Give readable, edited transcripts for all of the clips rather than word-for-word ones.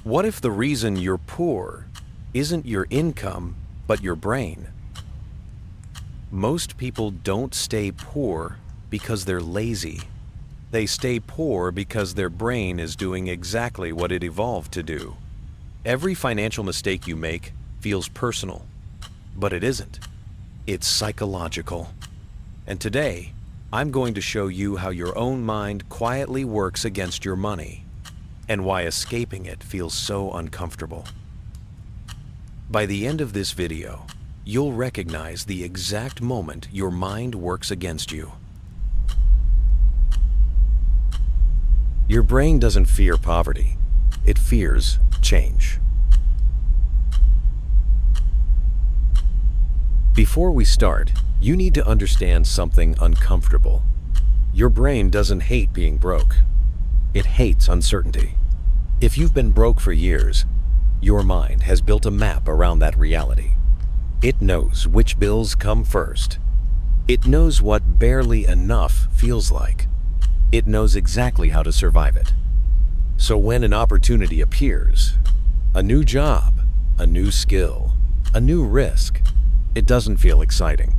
What if the reason you're poor isn't your income, but your brain? Most people don't stay poor because they're lazy. They stay poor because their brain is doing exactly what it evolved to do. Every financial mistake you make feels personal, but it isn't. It's psychological. And today, I'm going to show you how your own mind quietly works against your money, and why escaping it feels so uncomfortable. By the end of this video, you'll recognize the exact moment your mind works against you. Your brain doesn't fear poverty, it fears change. Before we start, you need to understand something uncomfortable. Your brain doesn't hate being broke. It hates uncertainty. If you've been broke for years, your mind has built a map around that reality. It knows which bills come first. It knows what barely enough feels like. It knows exactly how to survive it. So when an opportunity appears, a new job, a new skill, a new risk, it doesn't feel exciting.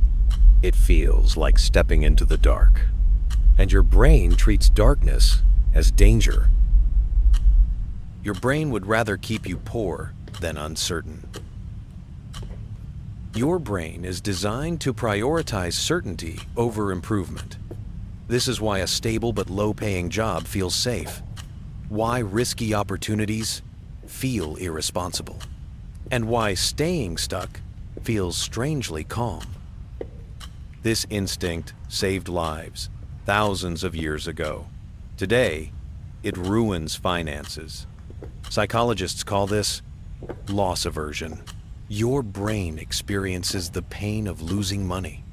It feels like stepping into the dark. And your brain treats darkness as danger. Your brain would rather keep you poor than uncertain. Your brain is designed to prioritize certainty over improvement. This is why a stable but low-paying job feels safe, why risky opportunities feel irresponsible, and why staying stuck feels strangely calm. This instinct saved lives thousands of years ago. Today, it ruins finances. Psychologists call this loss aversion. Your brain experiences the pain of losing money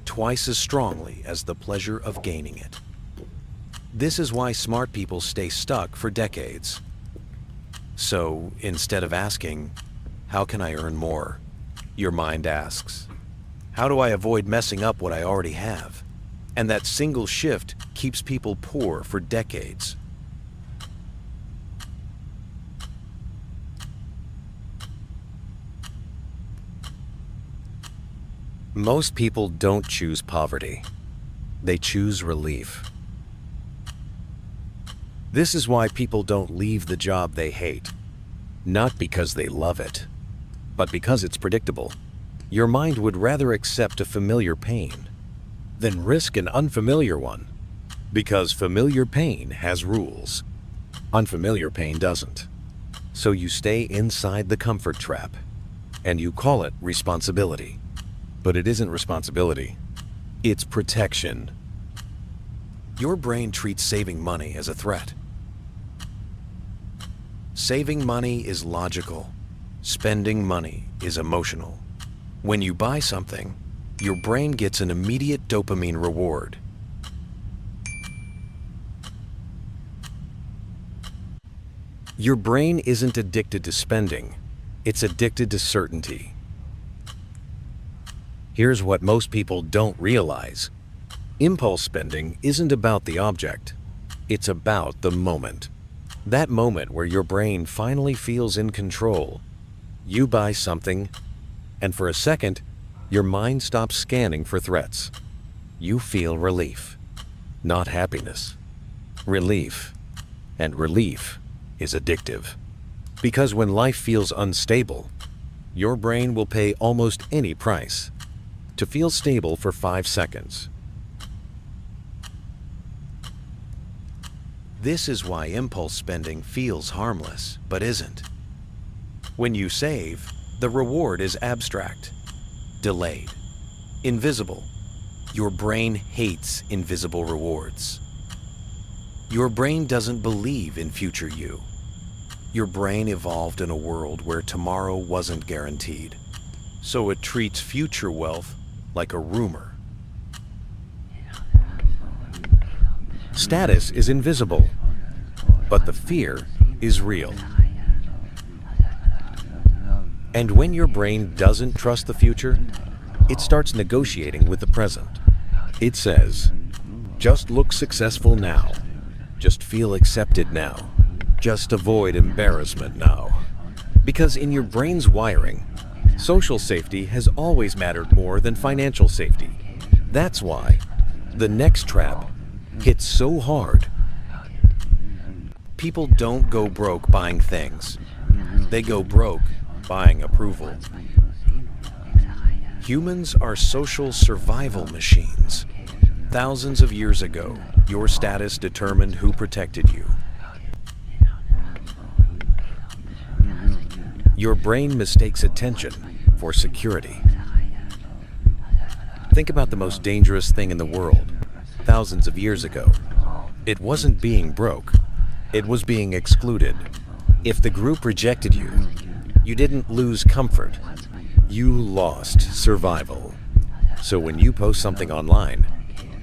twice as strongly as the pleasure of gaining it. This is why smart people stay stuck for decades. So instead of asking, "How can I earn more?" your mind asks, "How do I avoid messing up what I already have?" And that single shift keeps people poor for decades. Most people don't choose poverty. They choose relief. This is why people don't leave the job they hate. Not because they love it, but because it's predictable. Your mind would rather accept a familiar pain than risk an unfamiliar one, because familiar pain has rules. Unfamiliar pain doesn't. So you stay inside the comfort trap, and you call it responsibility. But it isn't responsibility. It's protection. Your brain treats saving money as a threat. Saving money is logical. Spending money is emotional. When you buy something, your brain gets an immediate dopamine reward. Your brain isn't addicted to spending. It's addicted to certainty. Here's what most people don't realize. Impulse spending isn't about the object. It's about the moment. That moment where your brain finally feels in control. You buy something, and for a second, your mind stops scanning for threats. You feel relief, not happiness. Relief. And relief is addictive. Because when life feels unstable, your brain will pay almost any price to feel stable for 5 seconds. This is why impulse spending feels harmless, but isn't. When you save, the reward is abstract, delayed, invisible. Your brain hates invisible rewards. Your brain doesn't believe in future you. Your brain evolved in a world where tomorrow wasn't guaranteed, so it treats future wealth like a rumor. Status is invisible, but the fear is real. And when your brain doesn't trust the future, it starts negotiating with the present. It says, just look successful now. Just feel accepted now. Just avoid embarrassment now. Because in your brain's wiring, social safety has always mattered more than financial safety. That's why the next trap hits so hard. People don't go broke buying things. They go broke buying approval. Humans are social survival machines. Thousands of years ago, your status determined who protected you. Your brain mistakes attention for security. Think about the most dangerous thing in the world, thousands of years ago. It wasn't being broke, it was being excluded. If the group rejected you, you didn't lose comfort, you lost survival. So when you post something online,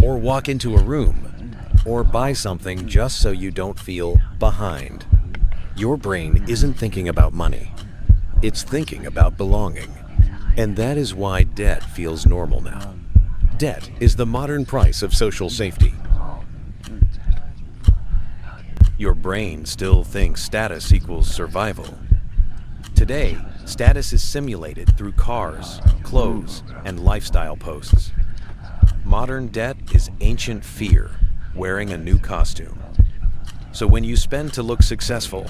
or walk into a room, or buy something just so you don't feel behind, your brain isn't thinking about money. It's thinking about belonging. And that is why debt feels normal now. Debt is the modern price of social safety. Your brain still thinks status equals survival. Today, status is simulated through cars, clothes, and lifestyle posts. Modern debt is ancient fear wearing a new costume. So when you spend to look successful,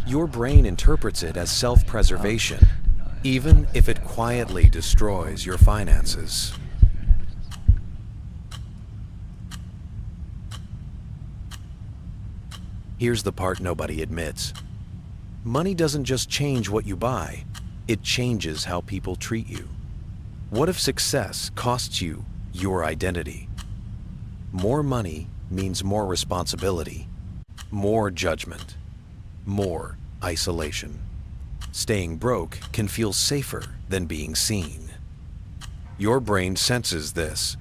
your brain interprets it as self-preservation, even if it quietly destroys your finances. Here's the part nobody admits. Money doesn't just change what you buy, it changes how people treat you. What if success costs you your identity? More money means more responsibility, more judgment, more isolation. Staying broke can feel safer than being seen. Your brain senses this,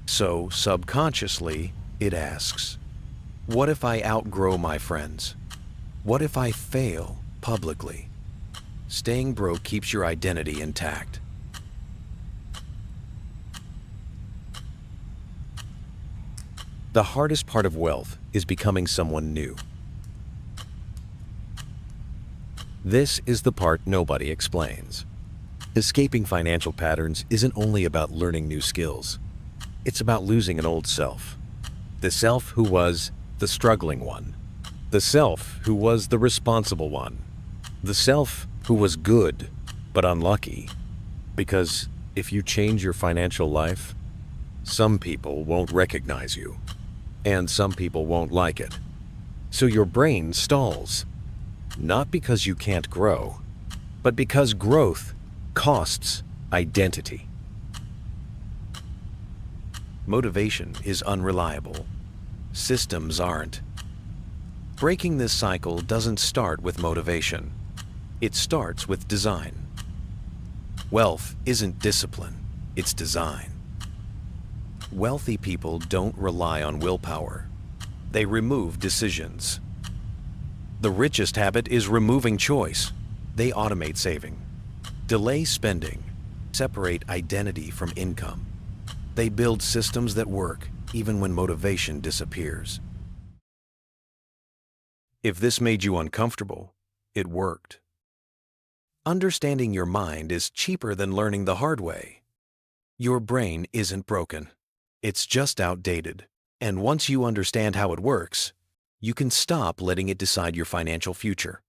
so subconsciously it asks, what if I outgrow my friends? What if I fail publicly? Staying broke keeps your identity intact. The hardest part of wealth is becoming someone new. This is the part nobody explains. Escaping financial patterns isn't only about learning new skills. It's about losing an old self. The self who was the struggling one. The self who was the responsible one. The self who was good but unlucky. Because if you change your financial life, some people won't recognize you, and some people won't like it. So your brain stalls. Not because you can't grow, but because growth costs identity. Motivation is unreliable. Systems aren't. Breaking this cycle doesn't start with motivation. It starts with design. Wealth isn't discipline, it's design. Wealthy people don't rely on willpower. They remove decisions. The richest habit is removing choice. They automate saving, delay spending, separate identity from income. They build systems that work even when motivation disappears. If this made you uncomfortable, it worked. Understanding your mind is cheaper than learning the hard way. Your brain isn't broken. It's just outdated. And once you understand how it works, you can stop letting it decide your financial future.